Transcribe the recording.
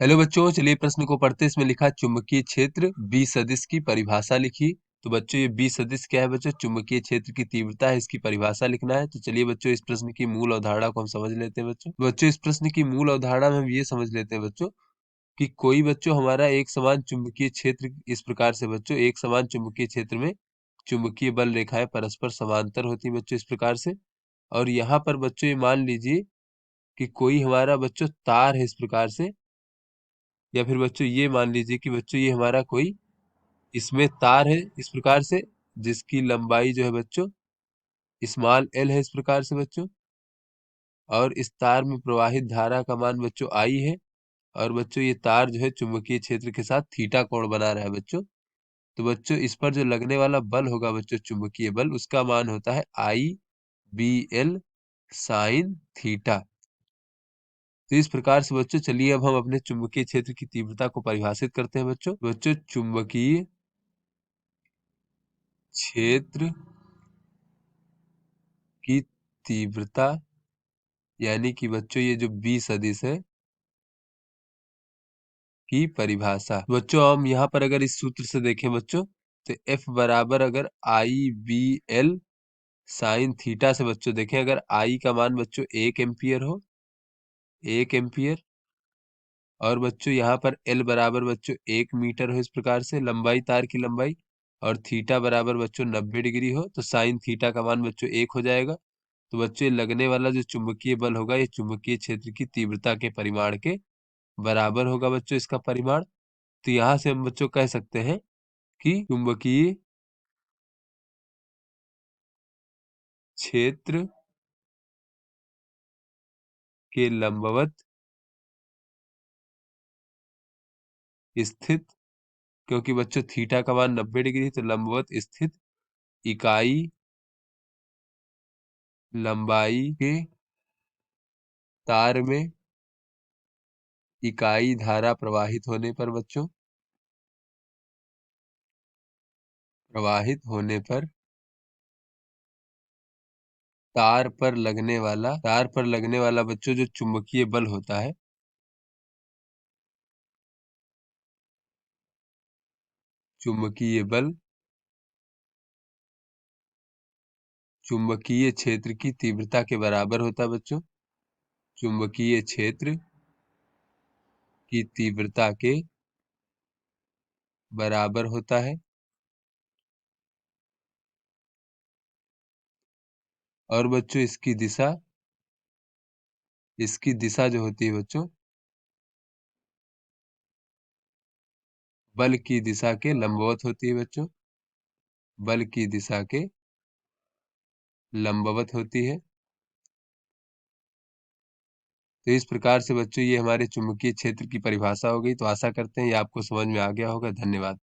Hello बच्चों, चलिए प्रश्न को पढ़ते हैं। इसमें लिखा है चुंबकीय क्षेत्र बी सदिश की परिभाषा लिखिए। तो बच्चों ये बी सदिश क्या है बच्चों? चुंबकीय क्षेत्र की तीव्रता है, इसकी परिभाषा लिखना है। तो चलिए बच्चों इस प्रश्न की मूल अवधारणा को हम समझ लेते हैं बच्चों। बच्चों इस प्रश्न की मूल अवधारणा में हम ये समझ लेते हैं बच्चों कि कोई बच्चों हमारा एक समान चुंबकीय क्षेत्र इस प्रकार से बच्चों, एक समान चुंबकीय क्षेत्र में चुंबकीय बल रेखाएं परस्पर समांतर होती हैं बच्चों इस प्रकार से। और यहाँ पर बच्चों ये मान लीजिए कि कोई हमारा बच्चों तार है इस प्रकार से, या फिर बच्चों ये मान लीजिए कि बच्चों ये हमारा कोई इसमें तार है इस प्रकार से, जिसकी लंबाई जो है बच्चों स्मॉल एल है इस प्रकार से बच्चों। और इस तार में प्रवाहित धारा का मान बच्चों आई है। और बच्चों ये तार जो है चुंबकीय क्षेत्र के साथ थीटा कोण बना रहा है बच्चों। तो बच्चों इस पर जो लगने वाला बल होगा बच्चों, चुंबकीय बल, उसका मान होता है आई बी एल साइन थीटा। तो इस प्रकार से बच्चों चलिए अब हम अपने चुंबकीय क्षेत्र की तीव्रता को परिभाषित करते हैं बच्चों। बच्चों चुंबकीय क्षेत्र की तीव्रता यानी कि बच्चों ये जो बी सदिश है की परिभाषा। बच्चों हम यहाँ पर अगर इस सूत्र से देखें बच्चों, तो F बराबर अगर आई बी एल साइन थीटा से बच्चों देखें, अगर I का मान बच्चों 1 एम्पियर हो, 1 एम्पियर, और बच्चों यहाँ पर L बराबर बच्चों 1 मीटर हो इस प्रकार से लंबाई, तार की लंबाई, और थीटा बराबर बच्चों 90 डिग्री हो, तो साइन थीटा का मान बच्चों 1 हो जाएगा। तो बच्चों ये लगने वाला जो चुंबकीय बल होगा ये चुंबकीय क्षेत्र की तीव्रता के परिमाण के बराबर होगा बच्चों, इसका परिमाण। तो यहाँ से हम बच्चों कह सकते हैं कि चुंबकीय क्षेत्र के लंबवत स्थित, क्योंकि बच्चों थीटा का मान 90 डिग्री, तो लंबवत स्थित इकाई लंबाई के तार में इकाई धारा प्रवाहित होने पर बच्चों, प्रवाहित होने पर तार पर लगने वाला बच्चों जो चुंबकीय बल होता है, चुंबकीय बल चुंबकीय क्षेत्र की तीव्रता के बराबर होता है बच्चों, चुंबकीय क्षेत्र की तीव्रता के बराबर होता है। और बच्चों इसकी दिशा जो होती है बच्चों, बल की दिशा के लंबवत होती है बच्चों, बल की दिशा के लंबवत होती है। तो इस प्रकार से बच्चों ये हमारे चुंबकीय क्षेत्र की परिभाषा हो गई। तो आशा करते हैं ये आपको समझ में आ गया होगा। धन्यवाद।